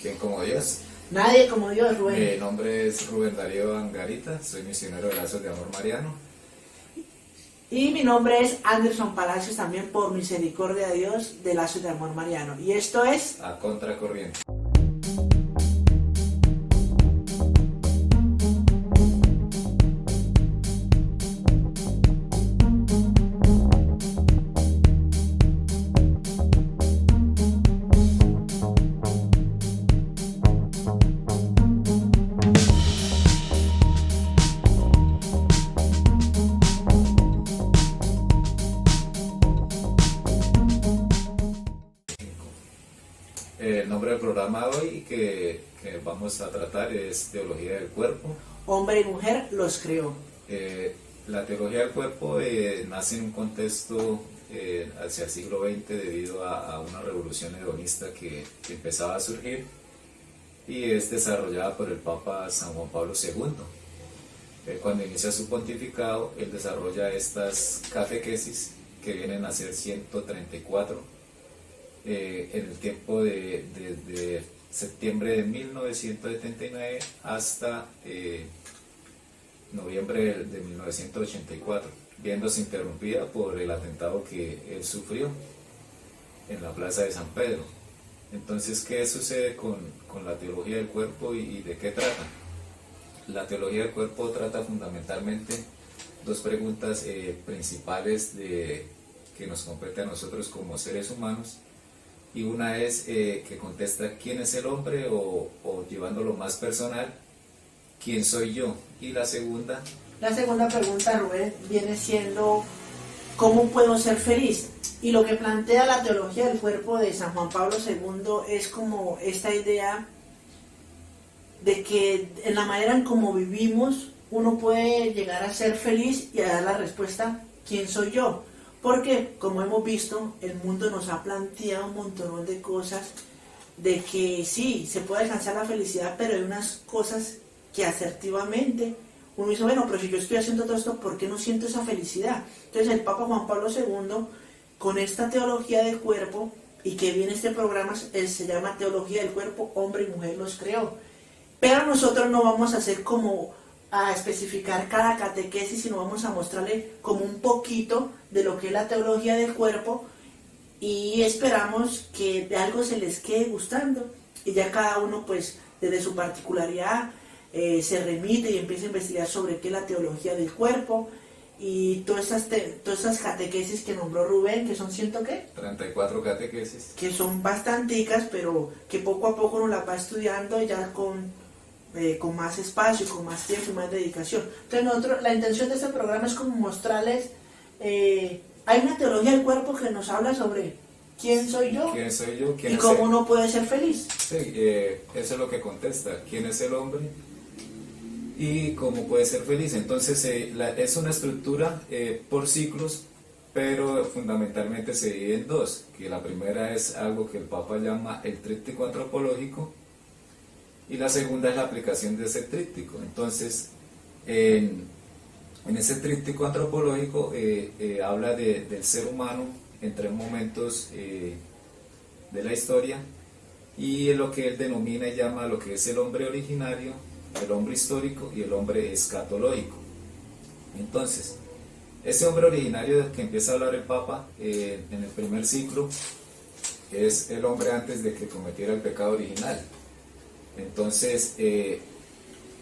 ¿Quién como Dios? Nadie como Dios, Rubén. Mi nombre es Rubén Darío Angarita, soy misionero de Lazos de Amor Mariano. Y mi nombre es Anderson Palacios, también por misericordia de Dios, de Lazos de Amor Mariano. Y esto es... A Contracorriente. El nombre del programa hoy que vamos a tratar es Teología del Cuerpo. Hombre y mujer los creó. La teología del cuerpo nace en un contexto hacia el siglo XX debido a una revolución hedonista que empezaba a surgir y es desarrollada por el Papa San Juan Pablo II. Cuando inicia su pontificado, él desarrolla estas catequesis que vienen a ser 134 en el tiempo desde septiembre de 1979 hasta noviembre de 1984, viéndose interrumpida por el atentado que él sufrió en la plaza de San Pedro. Entonces, ¿qué sucede con la teología del cuerpo y de qué trata? La teología del cuerpo trata fundamentalmente dos preguntas principales que nos competen a nosotros como seres humanos, y una es que contesta quién es el hombre o llevándolo más personal, quién soy yo, y la segunda pregunta, Rubén, viene siendo ¿cómo puedo ser feliz? Y lo que plantea la teología del cuerpo de San Juan Pablo II es como esta idea de que en la manera en cómo vivimos uno puede llegar a ser feliz y a dar la respuesta ¿quién soy yo? Porque, como hemos visto, el mundo nos ha planteado un montón de cosas de que sí, se puede alcanzar la felicidad, pero hay unas cosas que asertivamente uno dice, bueno, pero si yo estoy haciendo todo esto, ¿por qué no siento esa felicidad? Entonces el Papa Juan Pablo II, con esta teología del cuerpo, y que viene este programa, se llama Teología del Cuerpo, Hombre y Mujer los creó. Pero nosotros no vamos a hacer como a especificar cada catequesis, sino vamos a mostrarle como un poquito de lo que es la teología del cuerpo, y esperamos que de algo se les quede gustando, y ya cada uno pues desde su particularidad se remite y empieza a investigar sobre qué es la teología del cuerpo, y todas esas catequesis que nombró Rubén, que son 34 catequesis, que son bastanticas, pero que poco a poco uno las va estudiando ya con más espacio, con más tiempo y más dedicación. Entonces la intención de este programa es como mostrarles, hay una teología del cuerpo que nos habla sobre quién soy yo, y cómo uno puede ser feliz. Sí, eso es lo que contesta, quién es el hombre y cómo puede ser feliz. Entonces es una estructura por ciclos, pero fundamentalmente se divide en dos, que la primera es algo que el Papa llama el tríptico antropológico, y la segunda es la aplicación de ese tríptico. Entonces, en ese tríptico antropológico habla del ser humano en tres momentos de la historia, y es lo que él denomina y llama lo que es el hombre originario, el hombre histórico y el hombre escatológico. Entonces, ese hombre originario del que empieza a hablar el Papa en el primer ciclo es el hombre antes de que cometiera el pecado original. Entonces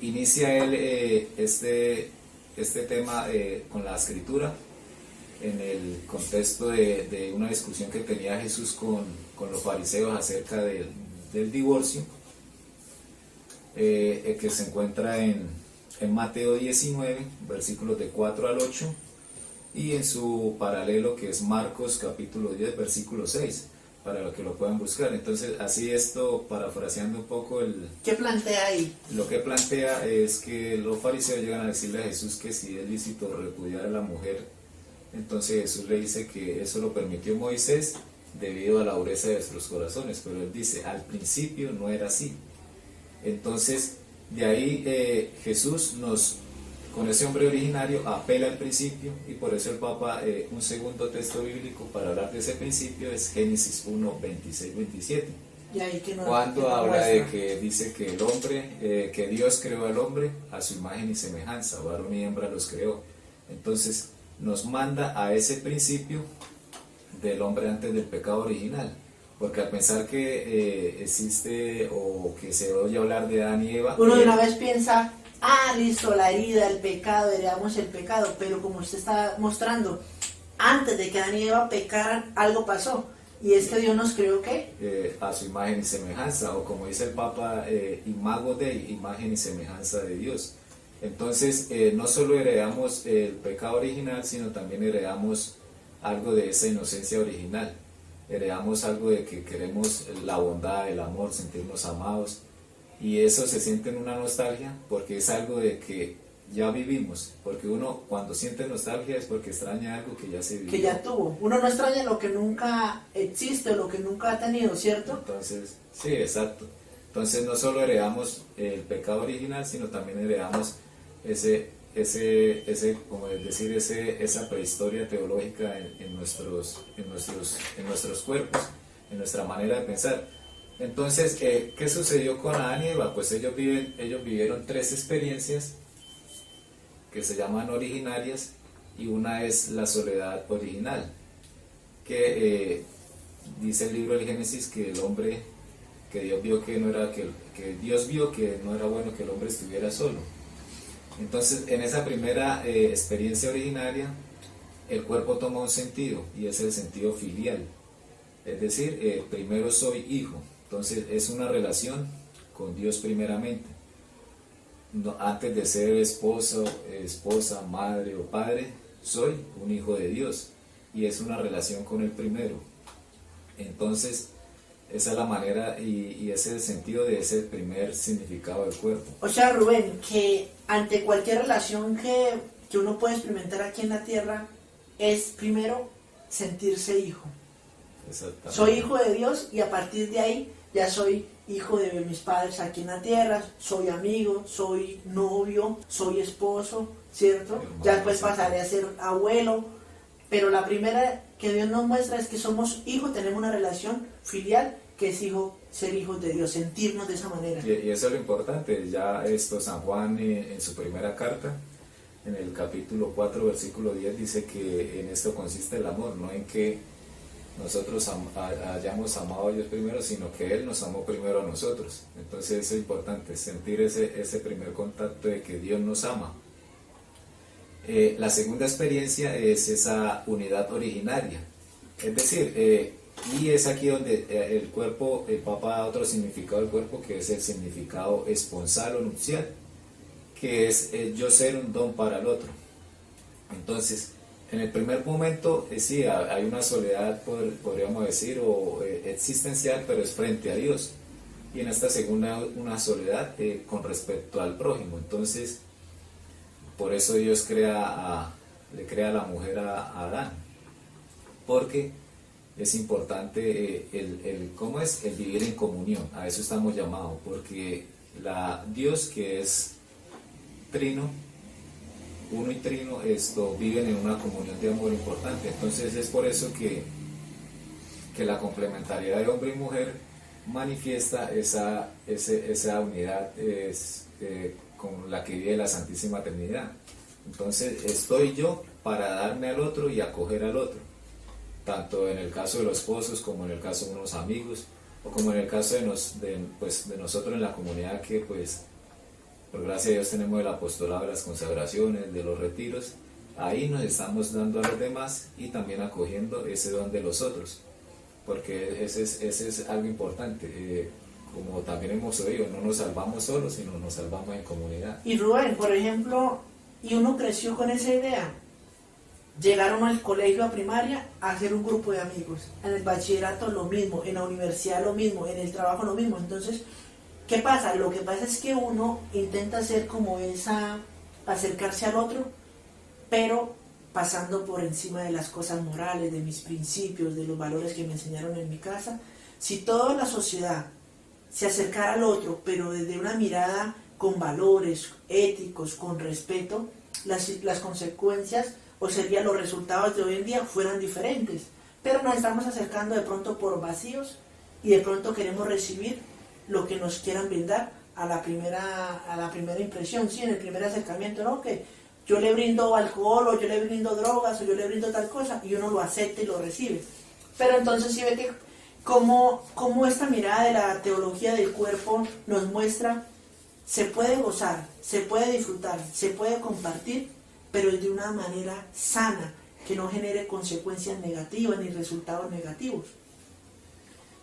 inicia él este tema con la escritura en el contexto de una discusión que tenía Jesús con los fariseos acerca del divorcio, que se encuentra en Mateo 19, versículos de 4 al 8, y en su paralelo que es Marcos capítulo 10, versículo 6. Para lo que lo puedan buscar. Entonces, así esto, parafraseando un poco ¿qué plantea ahí? Lo que plantea es que los fariseos llegan a decirle a Jesús que si es lícito repudiar a la mujer, entonces Jesús le dice que eso lo permitió Moisés debido a la dureza de nuestros corazones, pero él dice, al principio no era así. Entonces, de ahí Jesús con ese hombre originario apela al principio, y por eso el Papa, un segundo texto bíblico para hablar de ese principio es Génesis 1, 26, 27. Y ahí que Cuando que nos habla de muestra. que dice que el hombre, que Dios creó al hombre a su imagen y semejanza, varón y hembra los creó. Entonces nos manda a ese principio del hombre antes del pecado original. Porque al pensar que existe o que se oye hablar de Adán y Eva, Uno de una vez piensa, ah, listo, la herida, el pecado, heredamos el pecado, pero como usted está mostrando, antes de que Adán y Eva pecaran, algo pasó. Y es que Dios nos creó, ¿qué? a su imagen y semejanza, o como dice el Papa, imago Dei, imagen y semejanza de Dios. Entonces, no solo heredamos el pecado original, sino también heredamos algo de esa inocencia original. Heredamos algo de que queremos la bondad, el amor, sentirnos amados. Y eso se siente en una nostalgia porque es algo de que ya vivimos. Porque uno cuando siente nostalgia es porque extraña algo que ya se vivió. Que ya tuvo. Uno no extraña lo que nunca existe, lo que nunca ha tenido, ¿cierto? Entonces, sí, exacto. Entonces no solo heredamos el pecado original, sino también heredamos como es decir, esa prehistoria teológica en nuestros cuerpos, en nuestra manera de pensar. Entonces, ¿qué sucedió con Adán y Eva? Pues ellos vivieron tres experiencias que se llaman originarias, y una es la soledad original, que dice el libro del Génesis que el hombre, que Dios vio que no era bueno que el hombre estuviera solo. Entonces, en esa primera experiencia originaria, el cuerpo toma un sentido, y es el sentido filial. Es decir, primero soy hijo. Entonces, es una relación con Dios primeramente. No, antes de ser esposa, madre o padre, soy un hijo de Dios. Y es una relación con el primero. Entonces, esa es la manera y ese es el sentido de ese primer significado del cuerpo. O sea, Rubén, que ante cualquier relación que uno puede experimentar aquí en la tierra, es primero sentirse hijo. Exactamente. Soy hijo de Dios y a partir de ahí ya soy hijo de mis padres aquí en la tierra, soy amigo, soy novio, soy esposo, ¿cierto? Hermano, Ya después sí. pasaré a ser abuelo, pero la primera que Dios nos muestra es que somos hijos, tenemos una relación filial que es ser hijos de Dios, sentirnos de esa manera. Y eso es lo importante. Ya San Juan en su primera carta, en el capítulo 4, versículo 10, dice que en esto consiste el amor, no en que nosotros hayamos amado a Dios primero, sino que Él nos amó primero a nosotros. Entonces eso es importante, sentir ese primer contacto de que Dios nos ama. La segunda experiencia es esa unidad originaria, es decir, y es aquí donde el cuerpo, el Papa da otro significado del cuerpo, que es el significado esponsal o nupcial, que es yo ser un don para el otro. Entonces, en el primer momento, sí, hay una soledad, podríamos decir, o existencial, pero es frente a Dios. Y en esta segunda, una soledad con respecto al prójimo. Entonces, por eso Dios le crea a la mujer a Adán. Porque es importante ¿cómo es? El vivir en comunión. A eso estamos llamados. Porque Dios, que es trino, uno y trino, viven en una comunión de amor importante. Entonces es por eso que la complementariedad de hombre y mujer manifiesta esa unidad con la que vive la Santísima Trinidad. Entonces estoy yo para darme al otro y acoger al otro, tanto en el caso de los esposos como en el caso de unos amigos, o como en el caso de nosotros en la comunidad, que pues por gracia de Dios tenemos el apostolado de las consagraciones, de los retiros. Ahí nos estamos dando a los demás y también acogiendo ese don de los otros, porque ese es algo importante. Como también hemos oído, no nos salvamos solos, sino nos salvamos en comunidad. Y Rubén, por ejemplo, y uno creció con esa idea. Llegaron al colegio a primaria a hacer un grupo de amigos. En el bachillerato lo mismo, en la universidad lo mismo, en el trabajo lo mismo. Entonces, ¿qué pasa? Lo que pasa es que uno intenta hacer como acercarse al otro, pero pasando por encima de las cosas morales, de mis principios, de los valores que me enseñaron en mi casa. Si toda la sociedad se acercara al otro, pero desde una mirada con valores éticos, con respeto, las consecuencias o serían los resultados de hoy en día fueran diferentes. Pero nos estamos acercando de pronto por vacíos y de pronto queremos recibir lo que nos quieran brindar a la primera impresión, ¿sí? En el primer acercamiento, ¿no? Que yo le brindo alcohol, o yo le brindo drogas, o yo le brindo tal cosa, y uno lo acepta y lo recibe. Pero entonces sí ve que como esta mirada de la teología del cuerpo nos muestra, se puede gozar, se puede disfrutar, se puede compartir, pero de una manera sana, que no genere consecuencias negativas ni resultados negativos.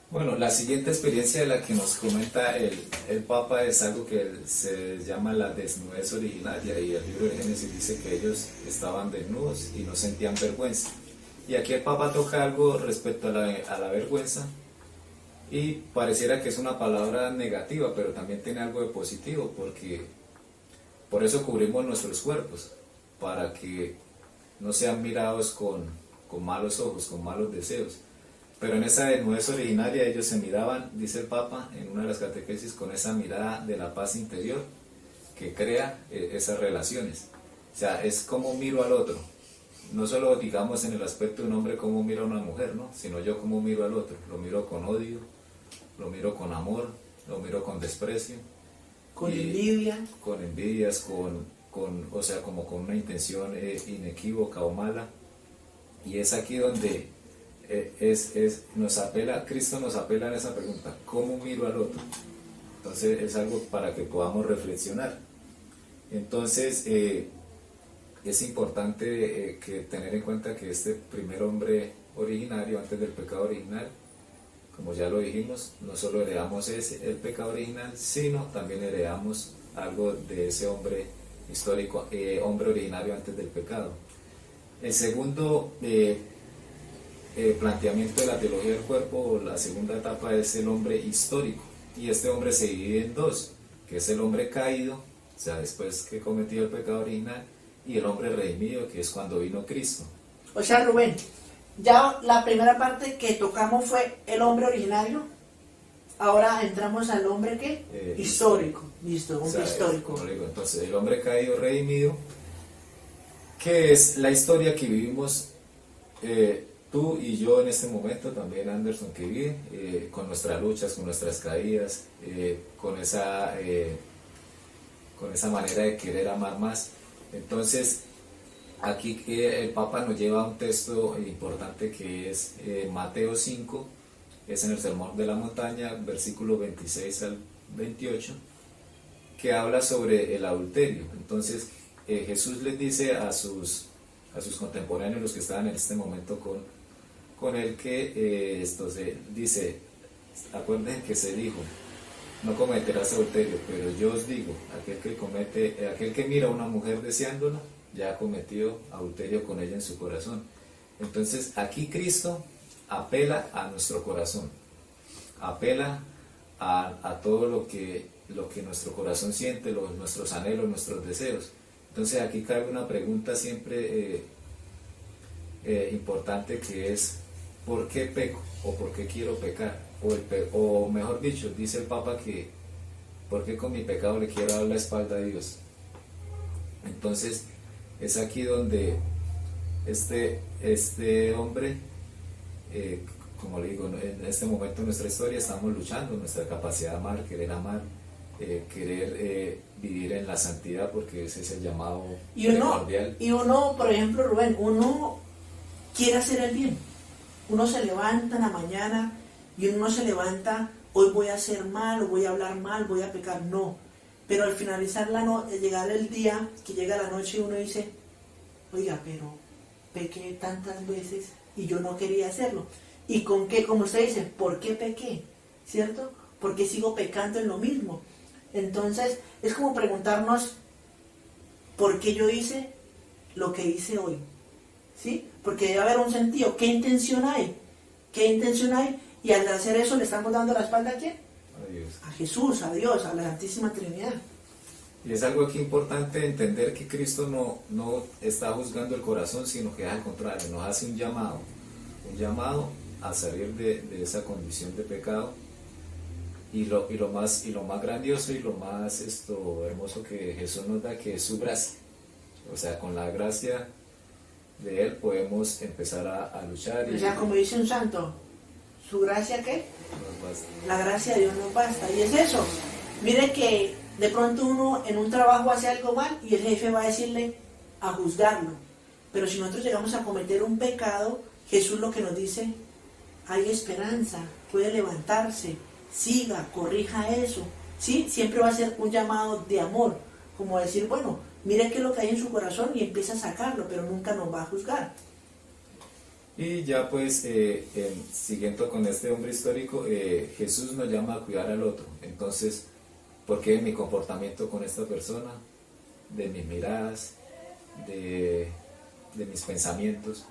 Bueno, la siguiente experiencia de la que nos comenta el Papa es algo que se llama la desnudez originaria, y el libro de Génesis dice que ellos estaban desnudos y no sentían vergüenza. Y aquí el Papa toca algo respecto a la vergüenza, y pareciera que es una palabra negativa, pero también tiene algo de positivo, porque por eso cubrimos nuestros cuerpos, para que no sean mirados con malos ojos, con malos deseos. Pero en esa desnudez originaria ellos se miraban, dice el Papa en una de las catequesis, con esa mirada de la paz interior que crea esas relaciones. O sea, es como miro al otro. No solo digamos en el aspecto de un hombre como mira a una mujer, ¿no? Sino yo como miro al otro. Lo miro con odio, lo miro con amor, lo miro con desprecio. Con envidia. Con envidias, o sea, como con una intención inequívoca o mala. Y es aquí donde Cristo nos apela en esa pregunta: ¿cómo miro al otro? Entonces es algo para que podamos reflexionar. Entonces es importante tener en cuenta que este primer hombre originario, antes del pecado original, como ya lo dijimos, no solo heredamos el pecado original, sino también heredamos algo de ese hombre histórico, hombre originario antes del pecado. El segundo planteamiento de la teología del cuerpo, o la segunda etapa, es el hombre histórico, y este hombre se divide en dos, que es el hombre caído, o sea, después que cometió el pecado original, y el hombre redimido, que es cuando vino Cristo. O sea, Rubén, ya la primera parte que tocamos fue el hombre originario, ahora entramos al hombre ¿qué? Histórico. Listo, hombre, o sea, histórico. Como digo, entonces el hombre caído, redimido, que es la historia que vivimos tú y yo en este momento, también Anderson que vive, con nuestras luchas, con nuestras caídas, con esa manera de querer amar más. Entonces aquí el Papa nos lleva a un texto importante que es Mateo 5, es en el Sermón de la Montaña, versículo 26 al 28, que habla sobre el adulterio. Entonces Jesús les dice a sus contemporáneos, los que estaban en este momento con él, que esto se dice, acuérdense que se dijo: no cometerás adulterio, pero yo os digo, aquel que mira a una mujer deseándola, ya ha cometido adulterio con ella en su corazón. Entonces aquí Cristo apela a nuestro corazón, apela a todo lo que nuestro corazón siente, nuestros anhelos, nuestros deseos. Entonces aquí cabe una pregunta siempre importante, que es: ¿por qué peco? ¿O por qué quiero pecar? O mejor dicho, dice el Papa que ¿por qué con mi pecado le quiero dar la espalda a Dios? Entonces es aquí donde este hombre, como le digo, en este momento de nuestra historia estamos luchando, nuestra capacidad de amar, querer amar, querer vivir en la santidad, porque ese es el llamado primordial. Y uno, por ejemplo, Rubén, uno quiere hacer el bien. Uno se levanta en la mañana y uno no se levanta: hoy voy a hacer mal, o voy a hablar mal, voy a pecar. No. Pero al finalizar llegar el día, que llega la noche, uno dice: oiga, pero pequé tantas veces y yo no quería hacerlo. ¿Y con qué? Como usted dice, ¿por qué pequé? ¿Cierto? ¿Por qué sigo pecando en lo mismo? Entonces, es como preguntarnos: ¿por qué yo hice lo que hice hoy? ¿Sí? Porque debe haber un sentido. ¿Qué intención hay? ¿Qué intención hay? Y al hacer eso, ¿le estamos dando la espalda a quién? A Dios. A Jesús, a Dios, a la Santísima Trinidad. Y es algo aquí importante entender, que Cristo no está juzgando el corazón, sino que al contrario, nos hace un llamado a salir de esa condición de pecado. Y lo más grandioso y lo más hermoso que Jesús nos da, que es su gracia. O sea, con la gracia de Él podemos empezar a luchar. O sea, como dice un santo, ¿Su gracia qué? Nos basta. La gracia de Dios nos basta. Y es eso. Mire que de pronto uno en un trabajo hace algo mal y el jefe va a decirle a juzgarlo. Pero si nosotros llegamos a cometer un pecado, Jesús lo que nos dice, hay esperanza, puede levantarse, siga, corrija eso. ¿Sí? Siempre va a ser un llamado de amor, como decir, bueno, mire qué es lo que hay en su corazón y empieza a sacarlo, pero nunca nos va a juzgar. Y ya pues, siguiendo con este hombre histórico, Jesús nos llama a cuidar al otro. Entonces, ¿por qué mi comportamiento con esta persona? De mis miradas, de mis pensamientos.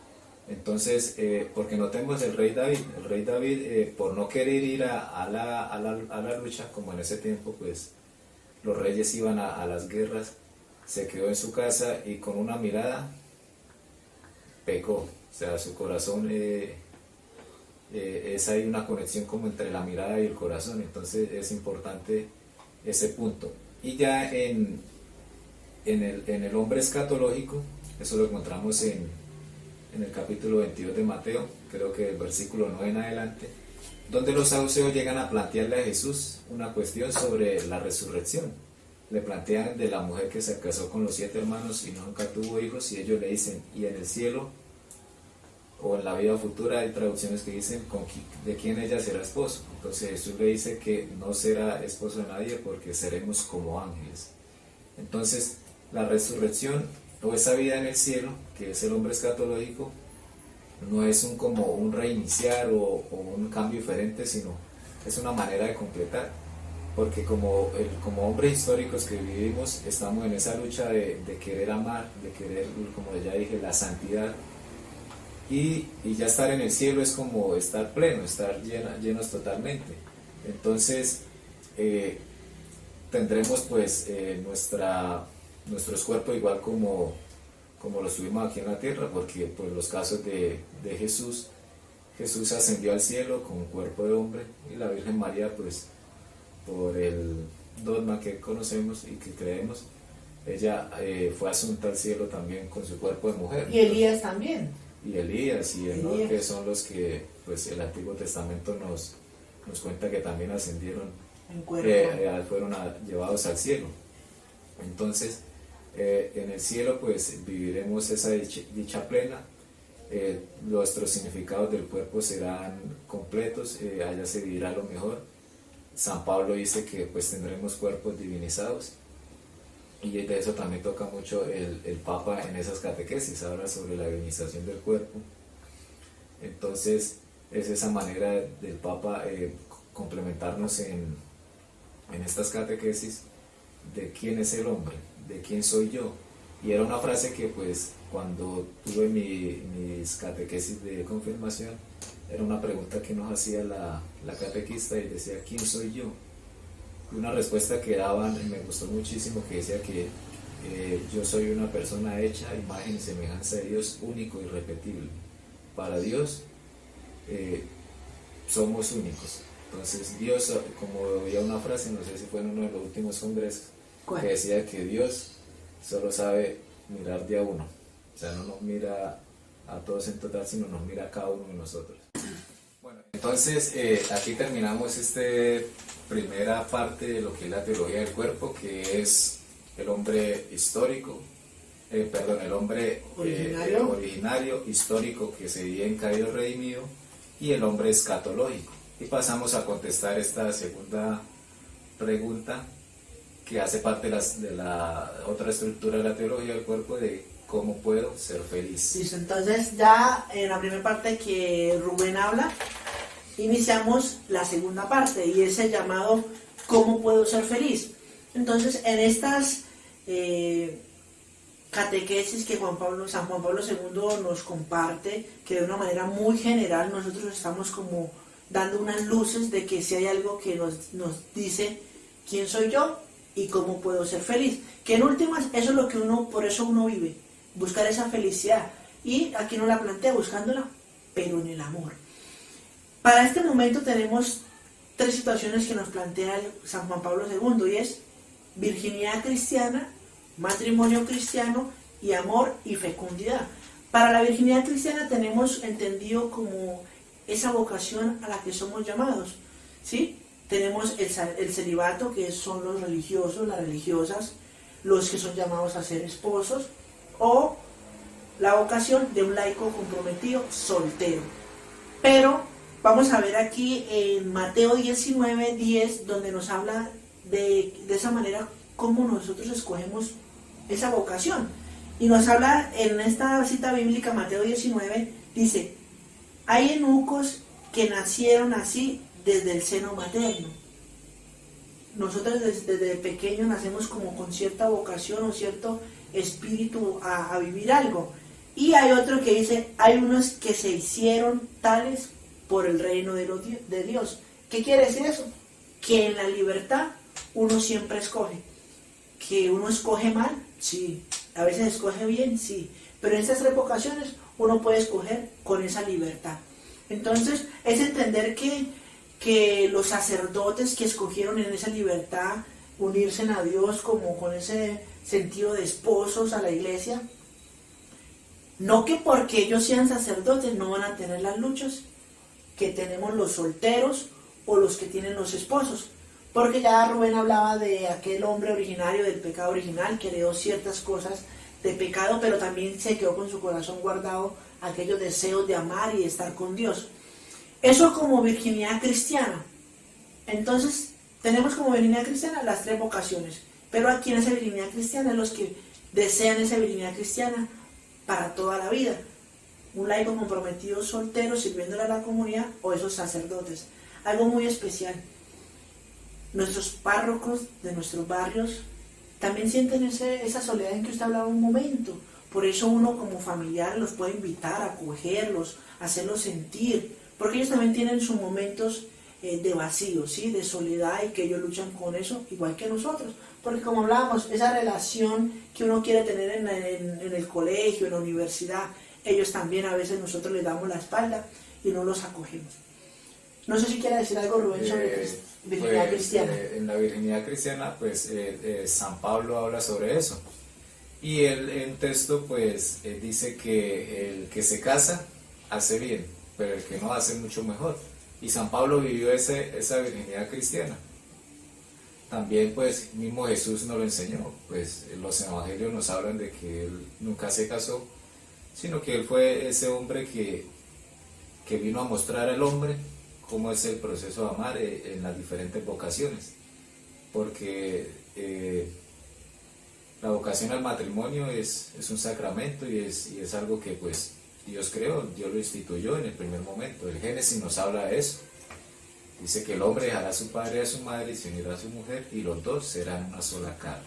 Entonces, porque notemos el rey David. El rey David, por no querer ir a la lucha, como en ese tiempo, pues los reyes iban a las guerras, se quedó en su casa y con una mirada pecó. O sea, su corazón, es ahí una conexión como entre la mirada y el corazón. Entonces es importante ese punto. Y ya en el hombre escatológico, eso lo encontramos en el capítulo 22 de Mateo, creo que el versículo 9 en adelante, donde los saduceos llegan a plantearle a Jesús una cuestión sobre la resurrección. Le plantean de la mujer que se casó con los 7 hermanos y nunca tuvo hijos, y ellos le dicen, y en el cielo o en la vida futura hay traducciones que dicen de quién ella será esposo. Entonces Jesús le dice que no será esposo de nadie porque seremos como ángeles. Entonces la resurrección o esa vida en el cielo, que es el hombre escatológico, no es como un reiniciar o un cambio diferente, sino es una manera de completar, porque como hombres históricos que vivimos, estamos en esa lucha de querer amar, de querer, como ya dije, la santidad, y ya estar en el cielo es como estar pleno, estar llenos totalmente. Entonces tendremos pues nuestros cuerpos igual como los tuvimos aquí en la tierra, porque pues los casos de Jesús ascendió al cielo con un cuerpo de hombre, y la Virgen María, pues por el dogma que conocemos y que creemos, ella fue asunta al cielo también con su cuerpo de mujer. Y Elías también. Y Elías y Enoc, que son los que pues el Antiguo Testamento nos cuenta que también ascendieron, fueron llevados al cielo. Entonces en el cielo pues viviremos esa dicha plena. Nuestros significados del cuerpo serán completos, allá se vivirá lo mejor. San Pablo dice que pues tendremos cuerpos divinizados, y de eso también toca mucho el Papa en esas catequesis, habla sobre la divinización del cuerpo. Entonces es esa manera del Papa complementarnos en estas catequesis de quién es el hombre, de quién soy yo. Y era una frase que pues cuando tuve mis catequesis de confirmación, era una pregunta que nos hacía la catequista, y decía, ¿quién soy yo? Y una respuesta que daban, y me gustó muchísimo, que decía que yo soy una persona hecha a imagen y semejanza de Dios, único, irrepetible. Para Dios somos únicos. Entonces Dios, como había una frase, no sé si fue en uno de los últimos congresos, ¿cuál? Que decía que Dios solo sabe mirar de a uno. O sea, no nos mira a todos en total, sino nos mira a cada uno de nosotros. Bueno, entonces aquí terminamos esta primera parte de lo que es la teología del cuerpo, que es el hombre histórico, el hombre originario, histórico, que se vive en caído redimido, y el hombre escatológico. Y pasamos a contestar esta segunda pregunta, que hace parte de la otra estructura de la teología del cuerpo, de cómo puedo ser feliz. Listo, entonces ya en la primera parte que Rubén habla, iniciamos la segunda parte, y es el llamado ¿cómo puedo ser feliz? Entonces en estas catequesis que San Juan Pablo II nos comparte, que de una manera muy general nosotros estamos como dando unas luces de que si hay algo que nos dice quién soy yo y cómo puedo ser feliz, que en últimas eso es lo que por eso uno vive, buscar esa felicidad, y aquí nos la plantea buscándola, pero en el amor. Para este momento tenemos 3 situaciones que nos plantea San Juan Pablo II, y es virginidad cristiana, matrimonio cristiano y amor y fecundidad. Para la virginidad cristiana tenemos entendido como esa vocación a la que somos llamados, ¿sí? Tenemos el celibato, que son los religiosos, las religiosas, los que son llamados a ser esposos, o la vocación de un laico comprometido soltero. Pero vamos a ver aquí en Mateo 19:10, donde nos habla de esa manera cómo nosotros escogemos esa vocación. Y nos habla en esta cita bíblica, Mateo 19, dice: hay eunucos que nacieron así desde el seno materno. Nosotros desde pequeños nacemos como con cierta vocación o cierto espíritu a vivir algo. Y hay otro que dice: hay unos que se hicieron tales por el reino de Dios. ¿Qué quiere decir eso? Que en la libertad uno siempre escoge. ¿Que uno escoge mal? Sí. A veces escoge bien, sí. Pero en estas tres vocaciones uno puede escoger con esa libertad. Entonces es entender que los sacerdotes que escogieron en esa libertad unirse a Dios como con ese sentido de esposos a la iglesia, no que porque ellos sean sacerdotes no van a tener las luchas que tenemos los solteros o los que tienen los esposos, porque ya Rubén hablaba de aquel hombre originario, del pecado original, que heredó ciertas cosas de pecado, pero también se quedó con su corazón guardado aquellos deseos de amar y de estar con Dios. Eso como virginidad cristiana. Entonces tenemos como virginidad cristiana las tres vocaciones, pero aquí en esa virginidad cristiana los que desean esa virginidad cristiana para toda la vida, un laico comprometido soltero sirviéndole a la comunidad, o esos sacerdotes. Algo muy especial, nuestros párrocos de nuestros barrios también sienten esa soledad en que usted hablaba un momento. Por eso uno como familiar los puede invitar, a acogerlos, hacerlos sentir, porque ellos también tienen sus momentos de vacío, ¿sí? De soledad, y que ellos luchan con eso igual que nosotros. Porque como hablábamos, esa relación que uno quiere tener en el colegio, en la universidad, ellos también a veces nosotros les damos la espalda y no los acogemos. No sé si quiere decir algo, Rubén, sobre virginidad cristiana. En la virginidad cristiana, pues San Pablo habla sobre eso. Y él en texto, pues dice que el que se casa hace bien, pero el que no hace mucho mejor. Y San Pablo vivió esa virginidad cristiana. También, pues, mismo Jesús nos lo enseñó. Pues los evangelios nos hablan de que él nunca se casó, sino que él fue ese hombre que vino a mostrar al hombre cómo es el proceso de amar en las diferentes vocaciones, porque la vocación al matrimonio es un sacramento y es algo que pues Dios creó, Dios lo instituyó en el primer momento. El Génesis nos habla de eso, dice que el hombre dejará a su padre y a su madre y se unirá a su mujer y los dos serán una sola carne,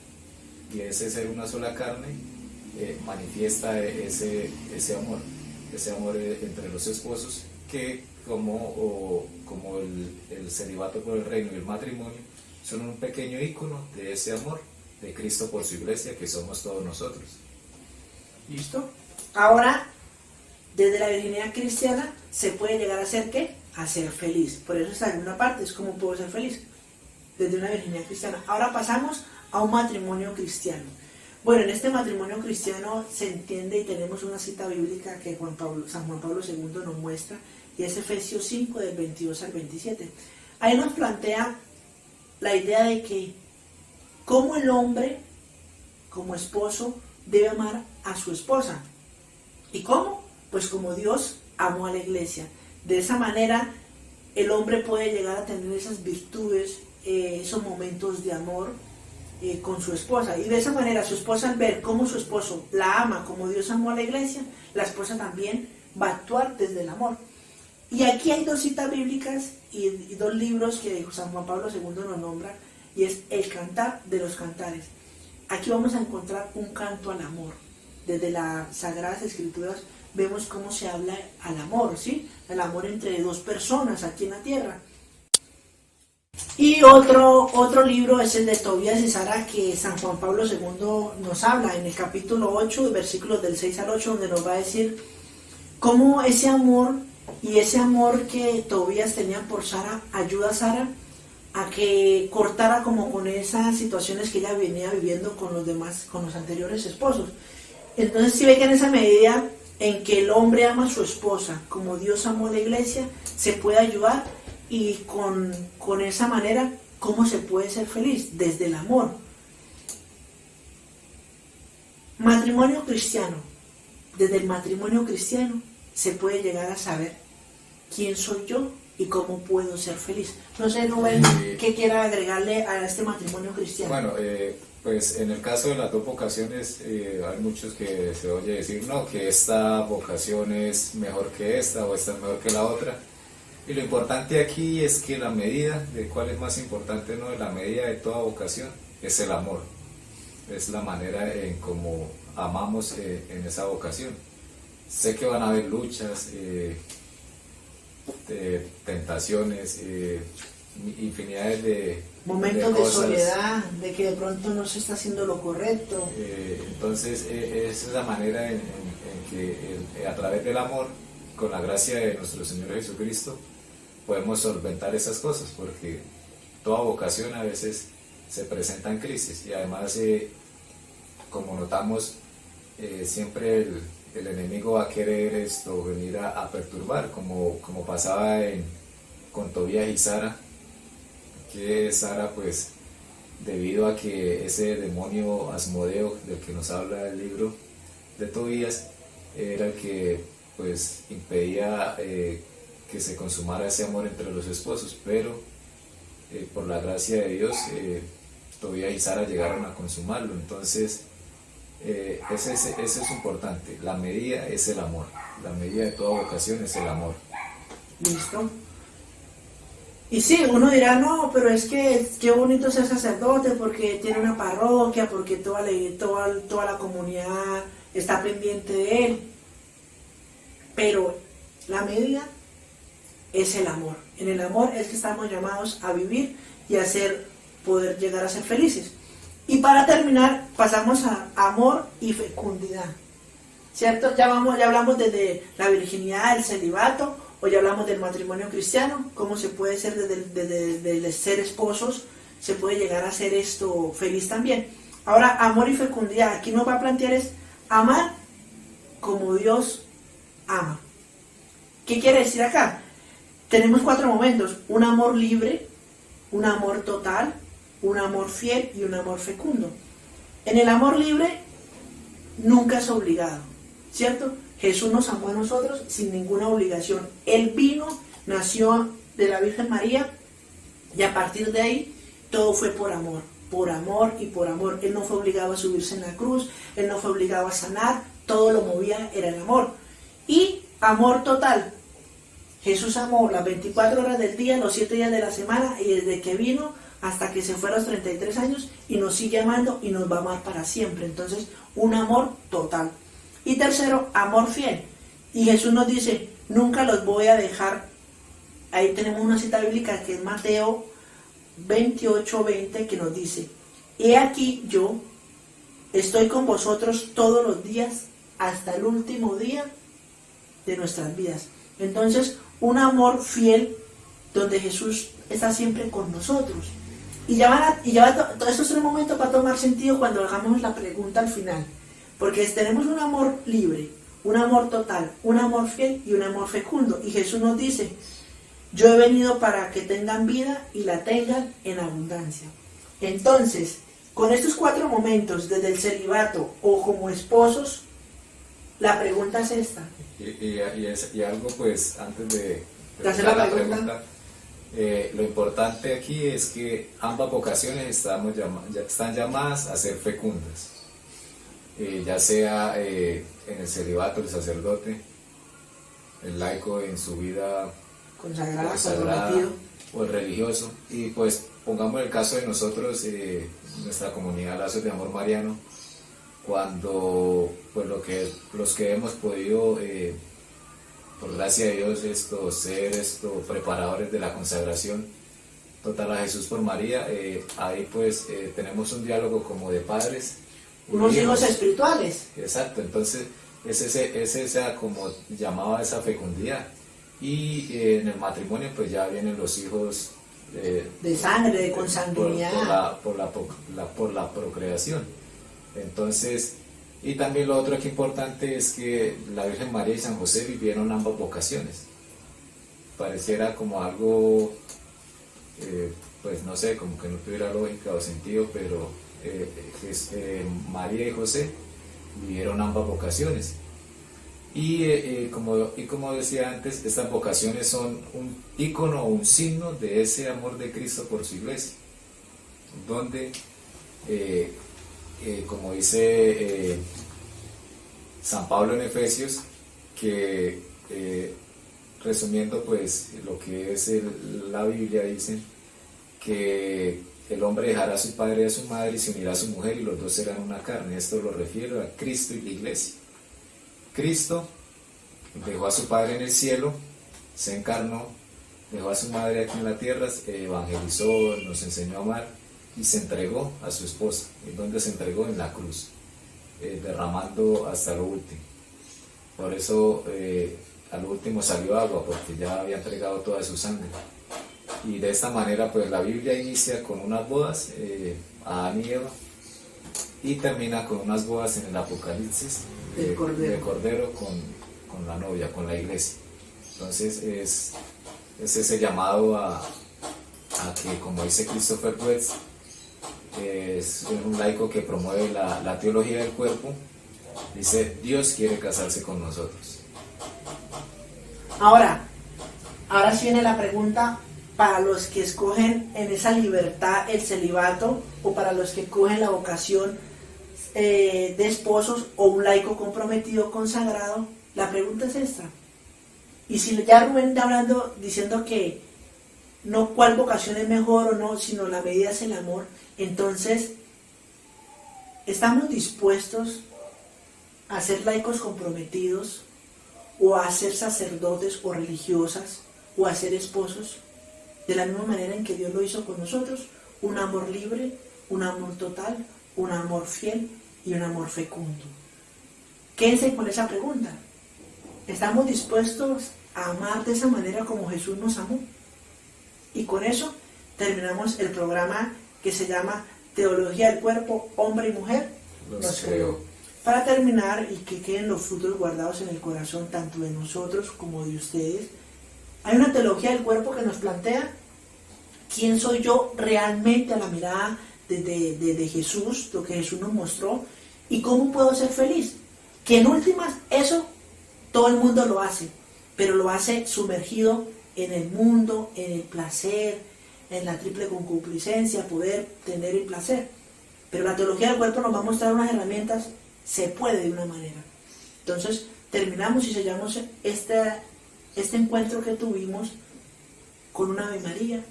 y ese ser una sola carne manifiesta ese amor entre los esposos, que como el celibato por el reino y el matrimonio son un pequeño ícono de ese amor de Cristo por su iglesia, que somos todos nosotros. ¿Listo? Ahora, desde la virginidad cristiana se puede llegar a ser ¿qué? A ser feliz. Por eso está en una parte, es como puedo ser feliz desde una virginidad cristiana. Ahora pasamos a un matrimonio cristiano. Bueno, en este matrimonio cristiano se entiende, y tenemos una cita bíblica que San Juan Pablo II nos muestra, y es Efesios 5, del 22 al 27. Ahí nos plantea la idea de que cómo el hombre, como esposo, debe amar a su esposa. ¿Y cómo? Pues como Dios amó a la iglesia. De esa manera, el hombre puede llegar a tener esas virtudes, esos momentos de amor con su esposa. Y de esa manera, su esposa, al ver cómo su esposo la ama como Dios amó a la iglesia, la esposa también va a actuar desde el amor. Y aquí hay dos citas bíblicas y dos libros que San Juan Pablo II nos nombra, y es el Cantar de los Cantares. Aquí vamos a encontrar un canto al amor. Desde las Sagradas Escrituras vemos cómo se habla al amor, ¿sí? El amor entre dos personas aquí en la tierra. Y otro libro es el de Tobías y Sara, que San Juan Pablo II nos habla en el capítulo 8, versículos del 6 al 8, donde nos va a decir cómo ese amor y ese amor que Tobías tenía por Sara ayuda a Sara a que cortara como con esas situaciones que ella venía viviendo con los demás, con los anteriores esposos. Entonces, si ve que en esa medida en que el hombre ama a su esposa como Dios amó la iglesia, se puede ayudar y con esa manera, ¿cómo se puede ser feliz? Desde el amor. Matrimonio cristiano. Desde el matrimonio cristiano se puede llegar a saber quién soy yo y cómo puedo ser feliz. No sé, Rubén, ¿qué quiera agregarle a este matrimonio cristiano? Bueno, pues en el caso de las dos vocaciones, hay muchos que se oye decir, no, que esta vocación es mejor que esta o esta es mejor que la otra. Y lo importante aquí es que la medida de cuál es más importante, ¿no? La medida de toda vocación es el amor. Es la manera en cómo amamos en esa vocación. Sé que van a haber luchas, tentaciones, infinidades de momentos de cosas. Soledad, de que de pronto no se está haciendo lo correcto. Entonces esa es la manera en que a través del amor, con la gracia de nuestro Señor Jesucristo, podemos solventar esas cosas, porque toda vocación a veces se presenta en crisis y además, como notamos, siempre el enemigo va a querer venir a perturbar, como pasaba con Tobías y Sara, que Sara, pues, debido a que ese demonio Asmodeo del que nos habla el libro de Tobías era el que, pues, impedía que se consumara ese amor entre los esposos, pero por la gracia de Dios, Tobías y Sara llegaron a consumarlo. Entonces, eso es importante. La medida es el amor. La medida de toda vocación es el amor. Listo. Y sí, uno dirá, no, pero es que qué bonito ser sacerdote porque tiene una parroquia, porque toda la comunidad está pendiente de él. Pero la medida es el amor. En el amor es que estamos llamados a vivir y a poder llegar a ser felices. Y para terminar, pasamos a amor y fecundidad. ¿Cierto? Ya hablamos desde la virginidad, el celibato, o ya hablamos del matrimonio cristiano, cómo se puede ser desde ser esposos, se puede llegar a ser esto feliz también. Ahora, amor y fecundidad, aquí nos va a plantear es amar como Dios ama. ¿Qué quiere decir acá? Tenemos 4 momentos: un amor libre, un amor total, un amor fiel y un amor fecundo. En el amor libre nunca es obligado, ¿cierto? Jesús nos amó a nosotros sin ninguna obligación. Él vino, nació de la Virgen María y a partir de ahí todo fue por amor y por amor. Él no fue obligado a subirse en la cruz, él no fue obligado a sanar, todo lo movía era el amor. Y amor total. Jesús amó las 24 horas del día, los 7 días de la semana y desde que vino hasta que se fue a los 33 años y nos sigue amando y nos va a amar para siempre. Entonces, un amor total. Y tercero, amor fiel. Y Jesús nos dice, nunca los voy a dejar. Ahí tenemos una cita bíblica que es Mateo 28:20, que nos dice, he aquí yo estoy con vosotros todos los días hasta el último día de nuestras vidas. Entonces, un amor fiel donde Jesús está siempre con nosotros. Y ya todos estos 3 momentos va a tomar sentido cuando hagamos la pregunta al final. Porque tenemos un amor libre, un amor total, un amor fiel y un amor fecundo. Y Jesús nos dice, yo he venido para que tengan vida y la tengan en abundancia. Entonces, con estos 4 momentos, desde el celibato o como esposos, la pregunta es esta. Y algo, pues, antes de hacer la pregunta, lo importante aquí es que ambas vocaciones están llamadas a ser fecundas. Ya sea en el celibato, el sacerdote, el laico en su vida consagrada o el religioso. Y pues pongamos el caso de nosotros, nuestra comunidad Lazos de Amor Mariano, cuando pues los que hemos podido, por gracia de Dios, ser preparadores de la consagración total a Jesús por María, ahí pues tenemos un diálogo como de padres. Unos hijos espirituales. Exacto, entonces es esa como llamaba esa fecundidad. Y en el matrimonio pues ya vienen los hijos de sangre, de consanguinidad. Por la procreación. Entonces Y también lo otro que importante es que la Virgen María y San José vivieron ambas vocaciones. Pareciera como algo, pues no sé, como que no tuviera lógica o sentido, pero María y José vivieron ambas vocaciones. Y como decía antes, estas vocaciones son un ícono o un signo de ese amor de Cristo por su iglesia, donde, como dice San Pablo en Efesios, que resumiendo pues lo que es la Biblia, dice que el hombre dejará a su padre y a su madre y se unirá a su mujer y los dos serán una carne. Esto lo refiere a Cristo y la iglesia. Cristo dejó a su padre en el cielo, se encarnó, dejó a su madre aquí en la tierra, evangelizó, nos enseñó a amar y se entregó a su esposa. ¿En dónde se entregó? En la cruz, derramando hasta lo último. Por eso al último salió agua, porque ya había entregado toda su sangre. Y de esta manera pues la Biblia inicia con unas bodas, Adán y Eva, y termina con unas bodas en el Apocalipsis de Cordero con la novia, con la iglesia. Entonces es ese llamado a que, como dice Christopher West, es un laico que promueve la teología del cuerpo, dice: Dios quiere casarse con nosotros. Ahora sí viene la pregunta para los que escogen en esa libertad el celibato, o para los que cogen la vocación de esposos o un laico comprometido, consagrado. La pregunta es esta: y si ya Rubén está hablando, diciendo que no cuál vocación es mejor o no, sino la medida es el amor, entonces ¿estamos dispuestos a ser laicos comprometidos, o a ser sacerdotes o religiosas, o a ser esposos, de la misma manera en que Dios lo hizo con nosotros? Un amor libre, un amor total, un amor fiel y un amor fecundo. Quédense con esa pregunta. ¿Estamos dispuestos a amar de esa manera como Jesús nos amó? Y con eso terminamos el programa que se llama Teología del Cuerpo, Hombre y Mujer nos creó. Para terminar, y que queden los frutos guardados en el corazón tanto de nosotros como de ustedes, hay una teología del cuerpo que nos plantea quién soy yo realmente a la mirada de Jesús, lo que Jesús nos mostró, y cómo puedo ser feliz. Que en últimas eso todo el mundo lo hace, pero lo hace sumergido en el mundo, en el placer, en la triple concupiscencia, poder tener el placer. Pero la teología del cuerpo nos va a mostrar unas herramientas. Se puede de una manera. Entonces terminamos y sellamos este encuentro que tuvimos con una Ave María,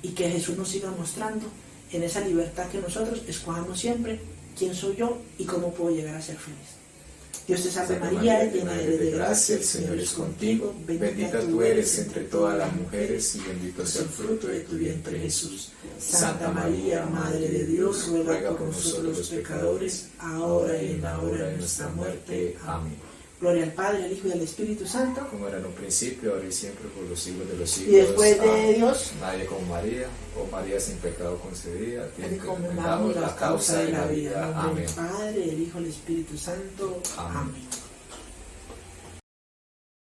y que Jesús nos siga mostrando en esa libertad que nosotros escojamos siempre quién soy yo y cómo puedo llegar a ser feliz. Dios te salve María, llena eres de gracia, el Señor es contigo, bendita tú eres entre todas las mujeres y bendito es el fruto de tu vientre Jesús. Santa María, Madre de Dios, ruega por nosotros los pecadores, ahora y en la hora de nuestra muerte. Amén. Gloria al Padre, al Hijo y al Espíritu Santo, como era en un principio, ahora y siempre, por los siglos de los siglos. Y después de Amén. Dios, nadie como María, oh María sin pecado concebida, que encomendamos la causa de la vida. Amén. El Padre, el Hijo y el Espíritu Santo. Amén.